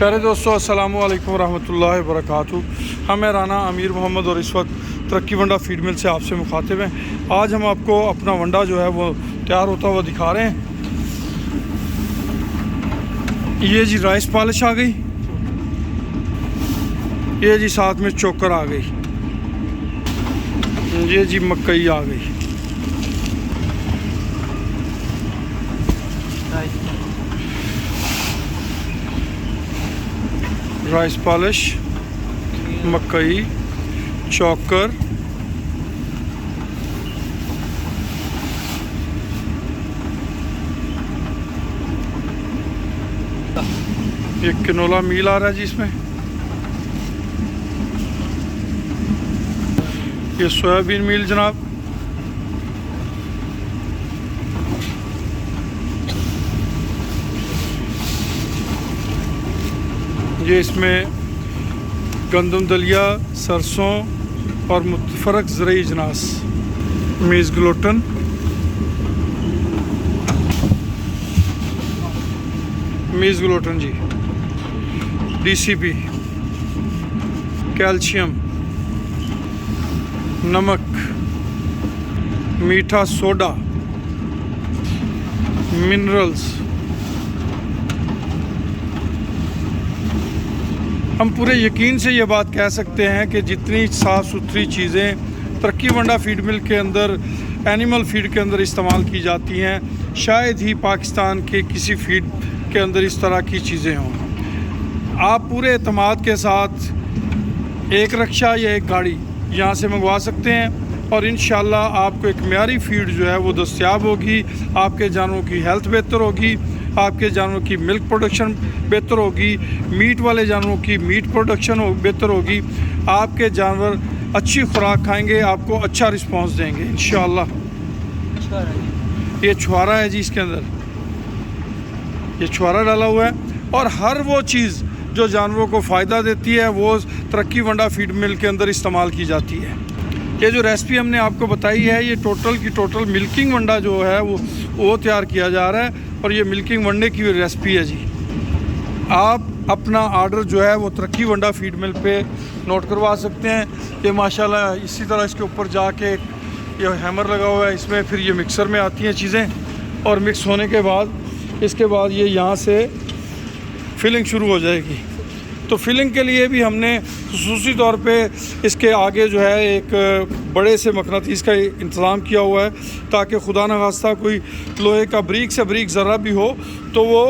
प्यारे दोस्तों, अस्सलामु अलैकुम रहमतुल्लाहि व बरकातुहू। हम राना अमीर मोहम्मद और इस वक्त तरक्की वंडा फीड मिल से आपसे मुखातिब हैं। आज हम आपको अपना वंडा जो है वो तैयार होता हुआ दिखा रहे हैं। ये जी राइस पॉलिश आ गई, ये जी साथ में चोकर आ गई, ये जी मकई आ गई। राइस पॉलिश, मकई, चोकर, ये किनोला मील आ रहा है जी इसमें, ये सोयाबीन मील जनाब, ये इसमें गंदम दलिया, सरसों और मुतफरक ज़रई अजनास, मीज़ ग्लूटन, मीज़ ग्लूटन जी, DCP, कैल्शियम, नमक, मीठा सोडा, मिनरल्स। हम पूरे यकीन से ये बात कह सकते हैं कि जितनी साफ़ सुथरी चीज़ें तरक्की वंडा फीड मिल के अंदर, एनिमल फीड के अंदर इस्तेमाल की जाती हैं, शायद ही पाकिस्तान के किसी फीड के अंदर इस तरह की चीज़ें हों। आप पूरे एतमाद के साथ एक रक्षा या एक गाड़ी यहाँ से मंगवा सकते हैं और इंशाल्लाह आपको एक म्यारी फीड जो है वो दस्तयाब होगी। आपके जानवरों की हेल्थ बेहतर होगी, आपके जानवरों की मिल्क प्रोडक्शन बेहतर होगी, मीट वाले जानवरों की मीट प्रोडक्शन बेहतर होगी। आपके जानवर अच्छी खुराक खाएंगे, आपको अच्छा रिस्पांस देंगे इंशाअल्लाह। ये छुआरा है जी, इसके अंदर ये छुआरा डाला हुआ है और हर वो चीज़ जो जानवरों को फ़ायदा देती है वो तरक्की वंडा फीड मिल के अंदर इस्तेमाल की जाती है। ये जो रेसिपी हमने आपको बताई है, ये टोटल की टोटल मिल्किंग वंडा जो है वो तैयार किया जा रहा है और ये मिल्किंग वंडे की रेसिपी है जी। आप अपना ऑर्डर जो है वो तरक्की वंडा फीड मिल पे नोट करवा सकते हैं। ये माशाल्लाह इसी तरह इसके ऊपर जाके ये हैमर लगा हुआ है, इसमें फिर ये मिक्सर में आती हैं चीज़ें और मिक्स होने के बाद इसके बाद ये यहाँ से फिलिंग शुरू हो जाएगी। तो फिलिंग के लिए भी हमने खुसूसी तौर पे इसके आगे जो है एक बड़े से मकनातीस का इंतज़ाम किया हुआ है ताकि खुदा न खास्ता कोई लोहे का बारीक से बारीक ज़रा भी हो तो वो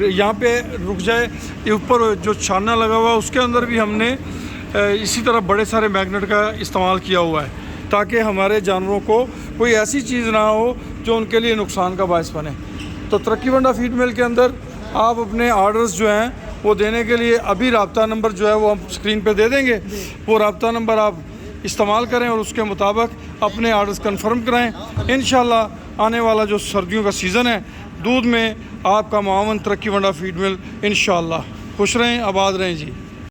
यहाँ पे रुक जाए। ये ऊपर जो छाना लगा हुआ है उसके अंदर भी हमने इसी तरह बड़े सारे मैग्नेट का इस्तेमाल किया हुआ है ताकि हमारे जानवरों को कोई ऐसी चीज़ ना हो जो उनके लिए नुकसान का बायस बने। तो तरक्की वंडा फीड मिल के अंदर आप अपने ऑर्डर्स जो हैं वो देने के लिए अभी रब्ता नंबर जो है वो हम स्क्रीन पे दे देंगे। वो रब्ता नंबर आप इस्तेमाल करें और उसके मुताबिक अपने ऑर्डर्स कंफर्म कराएं। इंशाल्लाह आने वाला जो सर्दियों का सीज़न है, दूध में आपका मुआवन तरक्की वंडा फीड मिल इंशाल्लाह। खुश रहें, आबाद रहें जी।